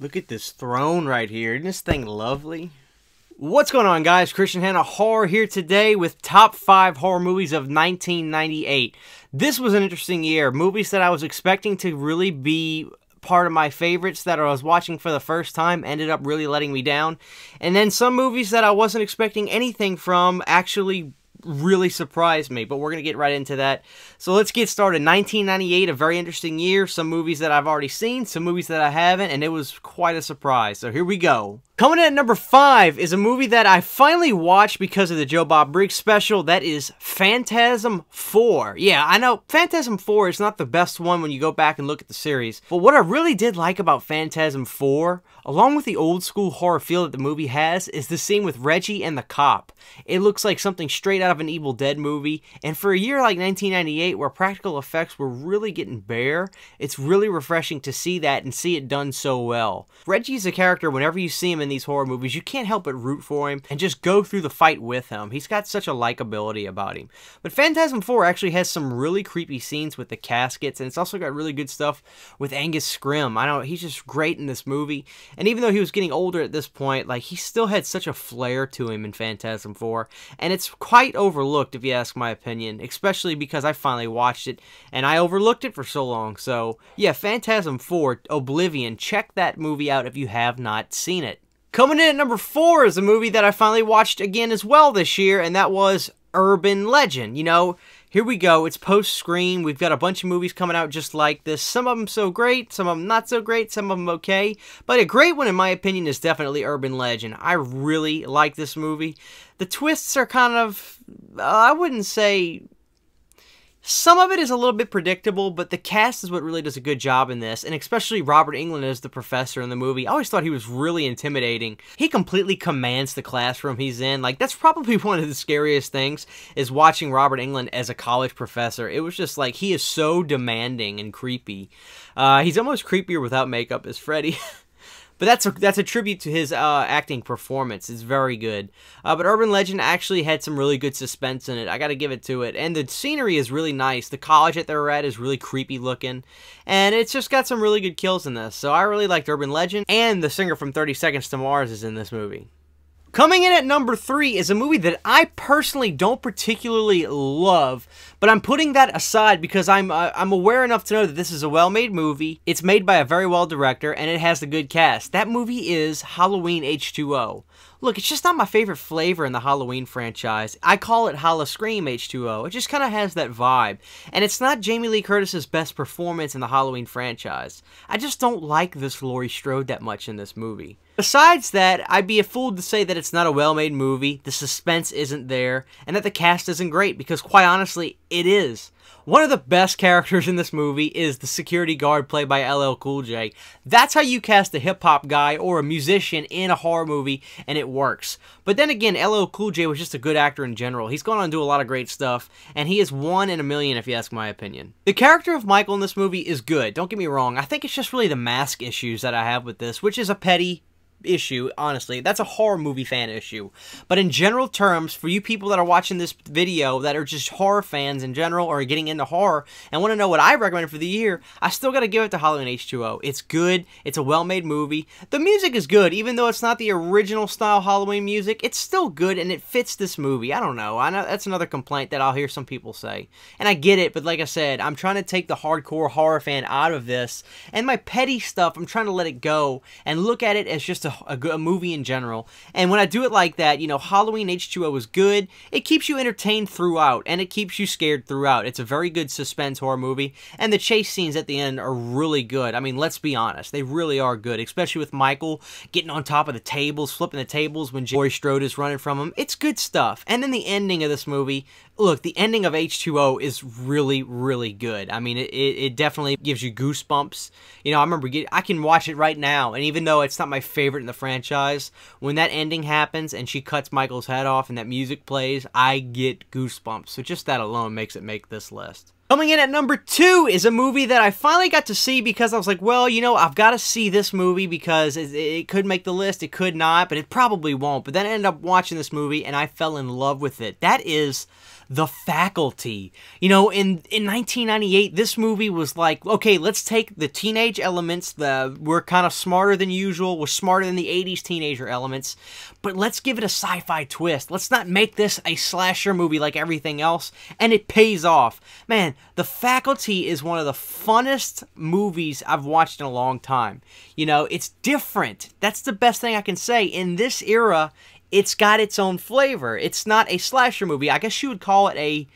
Look at this throne right here. Isn't this thing lovely? What's going on, guys? Christian Hanna Horror here today with top 5 horror movies of 1998. This was an interesting year. Movies that I was expecting to really be part of my favorites that I was watching for the first time ended up really letting me down. And then some movies that I wasn't expecting anything from actually really surprised me, but we're going to get right into that. So let's get started. 1998, a very interesting year. Some movies that I've already seen, some movies that I haven't, and it was quite a surprise. So here we go. Coming in at number 5 is a movie that I finally watched because of the Joe Bob Briggs special. That is Phantasm IV. Yeah, I know Phantasm IV is not the best one when you go back and look at the series, but what I really did like about Phantasm IV, along with the old school horror feel that the movie has, is the scene with Reggie and the cop. It looks like something straight out of an Evil Dead movie, and for a year like 1998 where practical effects were really getting bare, it's really refreshing to see that and see it done so well. Reggie's a character, whenever you see him in these horror movies, you can't help but root for him and just go through the fight with him. He's got such a likability about him. But Phantasm IV actually has some really creepy scenes with the caskets, and it's also got really good stuff with Angus Scrimm. I know he's just great in this movie, and even though he was getting older at this point, like, he still had such a flair to him in Phantasm IV, and it's quite overlooked if you ask my opinion, especially because I finally watched it and I overlooked it for so long. So yeah, Phantasm IV, Oblivion, check that movie out if you have not seen it. Coming in at number 4 is a movie that I finally watched again as well this year, and that was Urban Legend. You know, here we go. It's post-Scream. We've got a bunch of movies coming out just like this. Some of them so great, some of them not so great, some of them okay. But a great one, in my opinion, is definitely Urban Legend. I really like this movie. The twists are kind of, I wouldn't say... Some of it is a little bit predictable, but the cast is what really does a good job in this, and especially Robert Englund as the professor in the movie. I always thought he was really intimidating. He completely commands the classroom he's in. Like, that's probably one of the scariest things, is watching Robert Englund as a college professor. It was just like, he is so demanding and creepy. He's almost creepier without makeup as Freddy. But that's a tribute to his acting performance. It's very good. But Urban Legend actually had some really good suspense in it. I gotta give it to it. And the scenery is really nice. The college that they're at is really creepy looking. And it's just got some really good kills in this. So I really liked Urban Legend. And the singer from 30 Seconds to Mars is in this movie. Coming in at number 3 is a movie that I personally don't particularly love, but I'm putting that aside because I'm aware enough to know that this is a well-made movie, it's made by a very well director, and it has a good cast. That movie is Halloween H2O. Look, it's just not my favorite flavor in the Halloween franchise. I call it Howl-O-Scream H2O. It just kind of has that vibe. And it's not Jamie Lee Curtis's best performance in the Halloween franchise. I just don't like this Laurie Strode that much in this movie. Besides that, I'd be a fool to say that it's not a well-made movie, the suspense isn't there, and that the cast isn't great, because quite honestly, it is. One of the best characters in this movie is the security guard played by LL Cool J. That's how you cast a hip-hop guy or a musician in a horror movie, and it works. But then again, LL Cool J was just a good actor in general. He's gone on to do a lot of great stuff, and he is one in a million if you ask my opinion. The character of Michael in this movie is good, don't get me wrong. I think it's just really the mask issues that I have with this, which is a petty issue, honestly. That's a horror movie fan issue. But in general terms, for you people that are watching this video that are just horror fans in general or are getting into horror and want to know what I recommend for the year, I still got to give it to Halloween H2O. It's good. It's a well-made movie. The music is good. Even though it's not the original style Halloween music, it's still good and it fits this movie. I don't know. I know that's another complaint that I'll hear some people say. And I get it, but like I said, I'm trying to take the hardcore horror fan out of this, and my petty stuff, I'm trying to let it go and look at it as just a movie in general. And when I do it like that, you know, Halloween H2O is good. It keeps you entertained throughout, and it keeps you scared throughout. It's a very good suspense horror movie, and the chase scenes at the end are really good. I mean, let's be honest, they really are good, especially with Michael getting on top of the tables, flipping the tables when Laurie Strode is running from him. It's good stuff. And then the ending of this movie, look, the ending of H2O is really, really good. I mean, it definitely gives you goosebumps. You know, I remember, I can watch it right now, and even though it's not my favorite in the franchise, when that ending happens and she cuts Michael's head off and that music plays, I get goosebumps. So just that alone makes it make this list. Coming in at number 2 is a movie that I finally got to see because I was like, well, you know, I've got to see this movie because it could make the list, it could not, but it probably won't. But then I ended up watching this movie and I fell in love with it. That is The Faculty. You know, in 1998, this movie was like, okay, let's take the teenage elements, we're kind of smarter than usual, we're smarter than the 80s teenager elements, but let's give it a sci-fi twist. Let's not make this a slasher movie like everything else, and it pays off. Man, The Faculty is one of the funnest movies I've watched in a long time. You know, it's different. That's the best thing I can say. In this era, it's got its own flavor. It's not a slasher movie. I guess you would call it a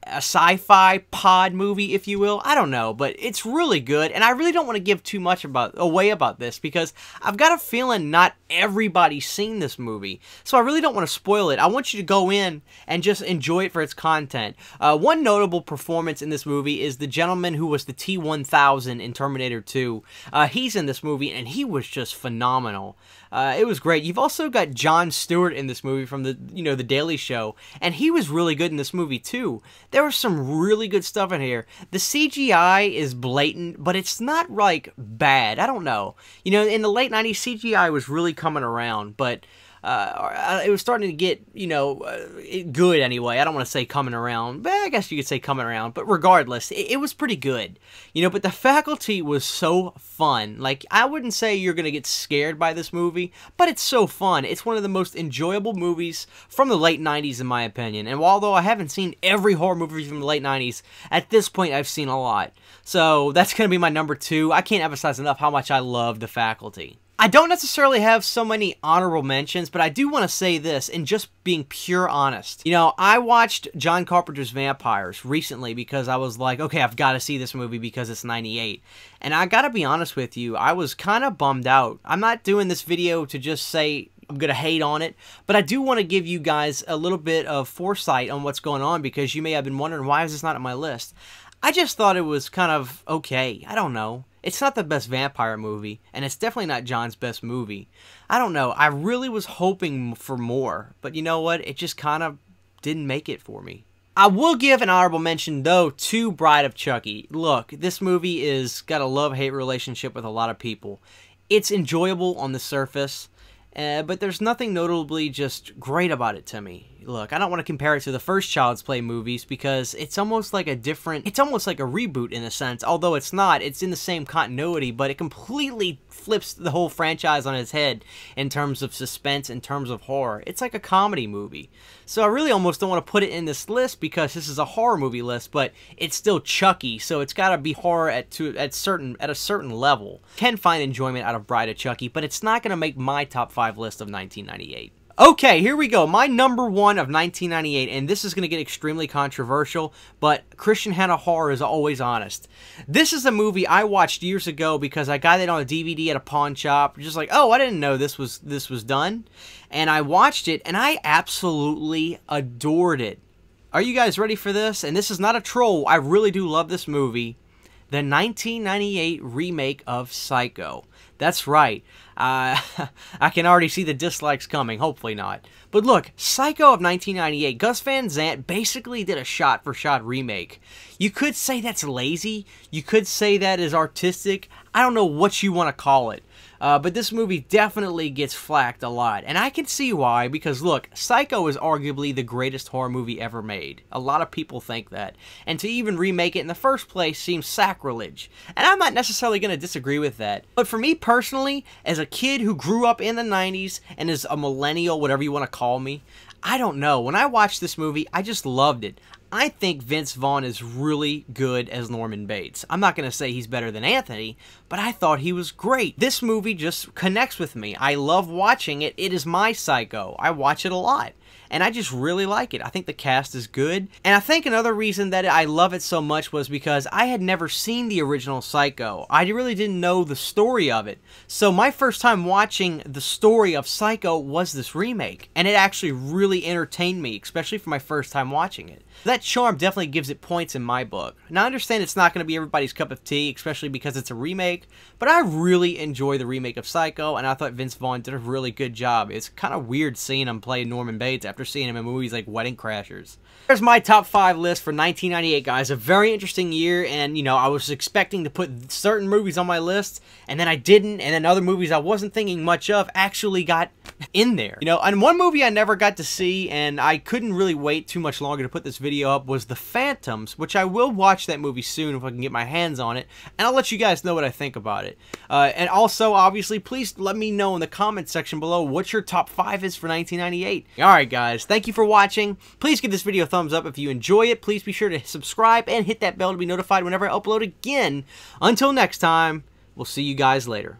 sci-fi pod movie, if you will. I don't know, but it's really good, and I really don't want to give too much away about this because I've got a feeling not everybody's seen this movie, so I really don't want to spoil it. I want you to go in and just enjoy it for its content. One notable performance in this movie is the gentleman who was the T-1000 in Terminator 2. He's in this movie, and he was just phenomenal. It was great. You've also got Jon Stewart in this movie from the Daily Show, and he was really good in this movie too. There was some really good stuff in here. The CGI is blatant, but it's not like bad. I don't know. You know, in the late 90s, CGI was really coming around, but it was starting to get, good anyway. I don't want to say coming around, but I guess you could say coming around. But regardless, it was pretty good. You know, but The Faculty was so fun. Like, I wouldn't say you're going to get scared by this movie, but it's so fun. It's one of the most enjoyable movies from the late 90s, in my opinion. And although I haven't seen every horror movie from the late 90s, at this point I've seen a lot. So that's going to be my number 2. I can't emphasize enough how much I love The Faculty. I don't necessarily have so many honorable mentions, but I do want to say this, and just being pure honest. You know, I watched John Carpenter's Vampires recently because I was like, okay, I've got to see this movie because it's 98. And I gotta be honest with you, I was kind of bummed out. I'm not doing this video to just say I'm going to hate on it, but I do want to give you guys a little bit of foresight on what's going on because you may have been wondering, why is this not on my list? I just thought it was kind of okay. I don't know. It's not the best vampire movie, and it's definitely not John's best movie. I don't know. I really was hoping for more, but you know what? It just kind of didn't make it for me. I will give an honorable mention, though, to Bride of Chucky. Look, this movie is got a love-hate relationship with a lot of people. It's enjoyable on the surface, but there's nothing notably just great about it to me. Look, I don't want to compare it to the first Child's Play movies because it's almost like it's almost like a reboot in a sense, although it's not. It's in the same continuity, but it completely flips the whole franchise on its head in terms of suspense, in terms of horror. It's like a comedy movie. So I really almost don't want to put it in this list because this is a horror movie list, but it's still Chucky, so it's got to be horror at a certain level. Can find enjoyment out of Bride of Chucky, but it's not going to make my top 5 list of 1998. Okay, here we go. My number 1 of 1998, and this is going to get extremely controversial, but Christian Hannah Horror is always honest. This is a movie I watched years ago because I got it on a DVD at a pawn shop. Just like, oh, I didn't know this was done. And I watched it, and I absolutely adored it. Are you guys ready for this? And this is not a troll. I really do love this movie. The 1998 remake of Psycho. That's right. I can already see the dislikes coming. Hopefully not. But look, Psycho of 1998, Gus Van Sant basically did a shot-for-shot remake. You could say that's lazy. You could say that is artistic. I don't know what you want to call it. But this movie definitely gets flacked a lot. And I can see why, because look, Psycho is arguably the greatest horror movie ever made. A lot of people think that. And to even remake it in the first place seems sacrilege. And I'm not necessarily going to disagree with that. But for me personally, as a kid who grew up in the 90s and is a millennial, whatever you want to call me, I don't know. When I watched this movie, I just loved it. I think Vince Vaughn is really good as Norman Bates. I'm not going to say he's better than Anthony, but I thought he was great. This movie just connects with me. I love watching it. It is my Psycho. I watch it a lot. And I just really like it. I think the cast is good. And I think another reason that I love it so much was because I had never seen the original Psycho. I really didn't know the story of it. So my first time watching the story of Psycho was this remake. And it actually really entertained me, especially for my first time watching it. That charm definitely gives it points in my book. Now I understand it's not going to be everybody's cup of tea, especially because it's a remake, but I really enjoy the remake of Psycho, and I thought Vince Vaughn did a really good job. It's kind of weird seeing him play Norman Bates after seeing him in movies like Wedding Crashers. There's my top 5 list for 1998, guys. A very interesting year, and, you know, I was expecting to put certain movies on my list, and then I didn't, and then other movies I wasn't thinking much of actually got in there. You know, and one movie I never got to see, and I couldn't really wait too much longer to put this video up, was The Phantoms, which I will watch that movie soon if I can get my hands on it, and I'll let you guys know what I think about it. And also, obviously, please let me know in the comment section below what your top 5 is for 1998. Alright, guys, thank you for watching. Please give this video a thumbs up if you enjoy it. Please be sure to subscribe and hit that bell to be notified whenever I upload again. Until next time, we'll see you guys later.